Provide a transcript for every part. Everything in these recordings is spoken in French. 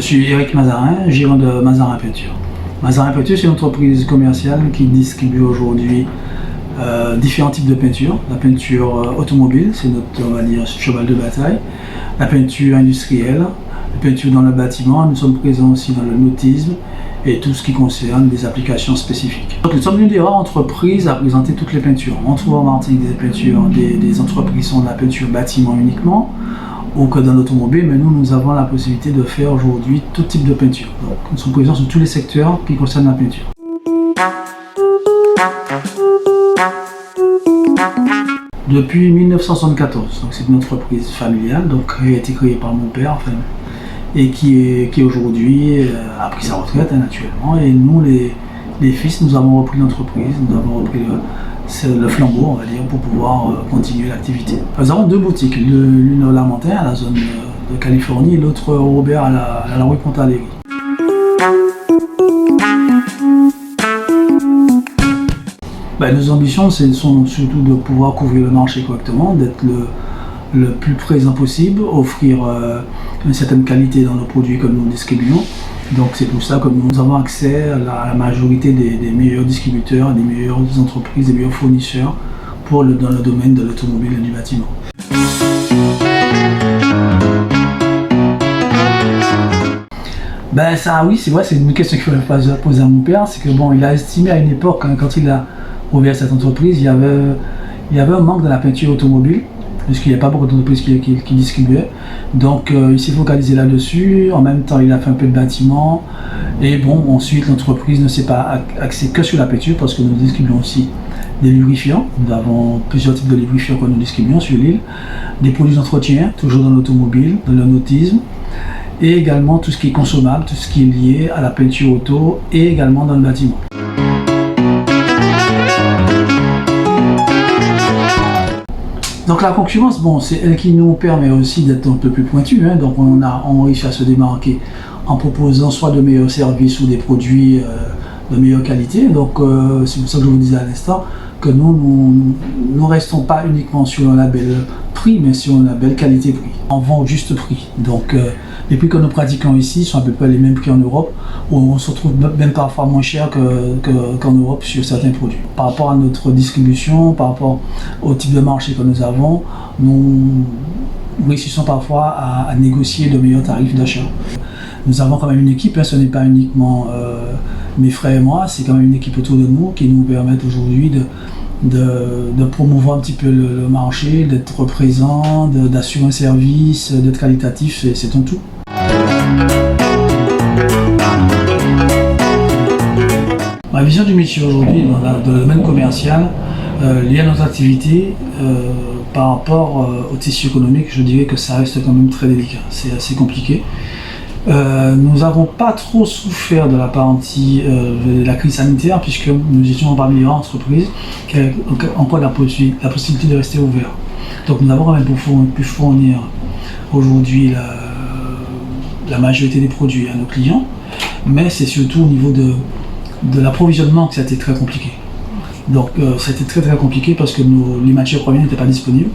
suis Eric Mazarin, gérant de Mazarin Peinture. Mazarin Peinture, c'est une entreprise commerciale qui distribue aujourd'hui différents types de peinture. La peinture automobile, c'est notre, on va dire, cheval de bataille. La peinture industrielle, la peinture dans le bâtiment. Nous sommes présents aussi dans le nautisme et tout ce qui concerne des applications spécifiques. Donc, nous sommes l'une des rares entreprises à présenter toutes les peintures. On trouve en Martinique des peintures, des entreprises qui sont de la peinture bâtiment uniquement, ou que dans l'automobile, mais nous avons la possibilité de faire aujourd'hui tout type de peinture. Donc, nous sommes présents sur tous les secteurs qui concernent la peinture. Depuis 1974, donc c'est une entreprise familiale, donc qui a été créée par mon père, enfin, et qui aujourd'hui a pris sa retraite naturellement. Et nous, les fils, nous avons repris l'entreprise, nous avons repris le flambeau, on va dire, pour pouvoir continuer l'activité. Nous avons deux boutiques, l'une au Lamentin, à la zone de Californie, et l'autre au Robert, à la rue Pontaléry. Nos ambitions sont surtout de pouvoir couvrir le marché correctement, d'être le plus présent possible, offrir une certaine qualité dans nos produits que nous distribuons. Donc c'est pour ça que nous avons accès à la majorité des meilleurs distributeurs, des meilleures entreprises, des meilleurs fournisseurs dans le domaine de l'automobile et du bâtiment. Ça oui, c'est vrai, c'est une question qu'il fallait poser à mon père, c'est que bon, il a estimé à une époque, quand il a ouvert cette entreprise, il y avait un manque dans la peinture automobile, puisqu'il n'y a pas beaucoup d'entreprises qui distribuaient. Donc il s'est focalisé là-dessus, en même temps il a fait un peu de bâtiment, et bon, ensuite l'entreprise ne s'est pas axée que sur la peinture, parce que nous distribuons aussi des lubrifiants. Nous avons plusieurs types de lubrifiants que nous distribuons sur l'île, des produits d'entretien, toujours dans l'automobile, dans le nautisme, et également tout ce qui est consommable, tout ce qui est lié à la peinture auto, et également dans le bâtiment. Donc la concurrence, bon, c'est elle qui nous permet aussi d'être un peu plus pointus, hein. Donc on réussit à se démarquer en proposant soit de meilleurs services ou des produits de meilleure qualité. Donc c'est pour ça que je vous disais à l'instant que nous ne restons pas uniquement sur un label prix, mais sur un label qualité-prix. On vend au juste prix. Donc les prix que nous pratiquons ici sont à peu près les mêmes prix en Europe, où on se retrouve même parfois moins cher qu'en Europe sur certains produits. Par rapport à notre distribution, par rapport au type de marché que nous avons, nous réussissons parfois à négocier de meilleurs tarifs d'achat. Nous avons quand même une équipe, hein, ce n'est pas uniquement mes frères et moi, c'est quand même une équipe autour de nous qui nous permettent aujourd'hui de promouvoir un petit peu le marché, d'être présent, d'assurer un service, d'être qualitatif, c'est un tout. Ma vision du métier aujourd'hui dans le domaine commercial, lié à notre activité, par rapport au tissu économique, je dirais que ça reste quand même très délicat, c'est assez compliqué. Nous n'avons pas trop souffert de la partie de la crise sanitaire, puisque nous étions parmi les entreprises qui avaient encore la possibilité de rester ouverts. Donc nous avons quand même pu fournir aujourd'hui la majorité des produits à nos clients, mais c'est surtout au niveau de l'approvisionnement que ça a été très compliqué. Donc ça a été très compliqué parce que les matières premières n'étaient pas disponibles.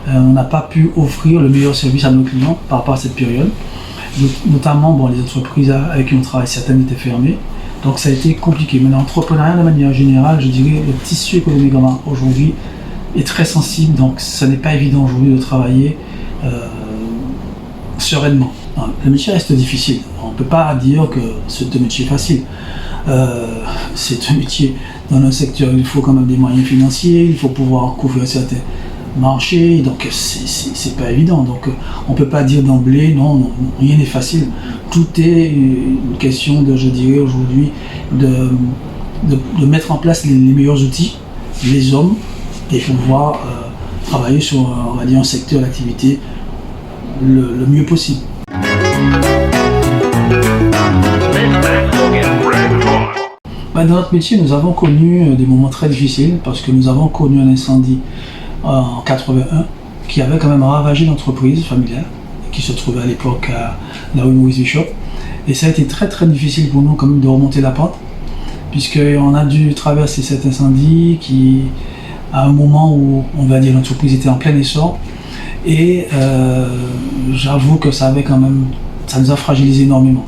On n'a pas pu offrir le meilleur service à nos clients par rapport à cette période. Notamment, bon, les entreprises avec qui on travaille, certaines étaient fermées, donc ça a été compliqué. Mais l'entrepreneuriat de manière générale, je dirais, le tissu économique aujourd'hui est très sensible, donc ce n'est pas évident aujourd'hui de travailler sereinement. Le métier reste difficile, on ne peut pas dire que c'est un métier facile. C'est un métier dans un secteur où il faut quand même des moyens financiers, il faut pouvoir couvrir certains marché, donc c'est pas évident. Donc on peut pas dire d'emblée non, rien n'est facile. Tout est une question je dirais aujourd'hui de mettre en place les meilleurs outils, les hommes, et pouvoir travailler sur, on va dire, un secteur d'activité le mieux possible. Dans notre métier, nous avons connu des moments très difficiles parce que nous avons connu un incendie en 81 qui avait quand même ravagé l'entreprise familiale qui se trouvait à l'époque à la rue Maurice Bishop, et ça a été très difficile pour nous quand même de remonter la pente, puisqu'on a dû traverser cet incendie qui à un moment où on va dire l'entreprise était en plein essor, et j'avoue que ça avait quand même ça nous a fragilisé énormément.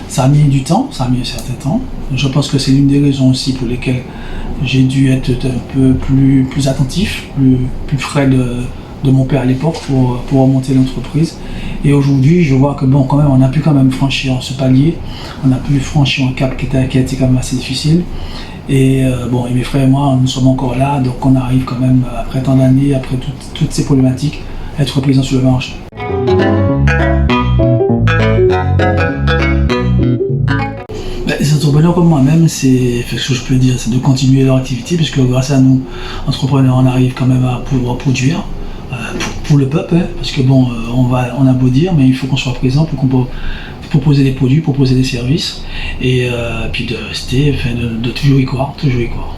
Ça a mis du temps, ça a mis un certain temps. Je pense que c'est l'une des raisons aussi pour lesquelles j'ai dû être un peu plus attentif, plus près de mon père à l'époque pour remonter l'entreprise. Et aujourd'hui, je vois que bon, quand même, on a pu quand même franchir ce palier, on a pu franchir un cap qui a été quand même assez difficile. Et bon, et mes frères et moi, nous sommes encore là, donc on arrive quand même, après tant d'années, après toutes ces problématiques, à être présent sur le marché. Les entrepreneurs comme moi-même, ce que je peux dire, c'est de continuer leur activité, puisque grâce à nous, entrepreneurs, on arrive quand même à pouvoir produire pour le peuple, hein, parce que bon, on a beau dire, mais il faut qu'on soit présent pour qu'on peut proposer des produits, proposer des services, et puis de rester, enfin, de toujours y croire, toujours y croire.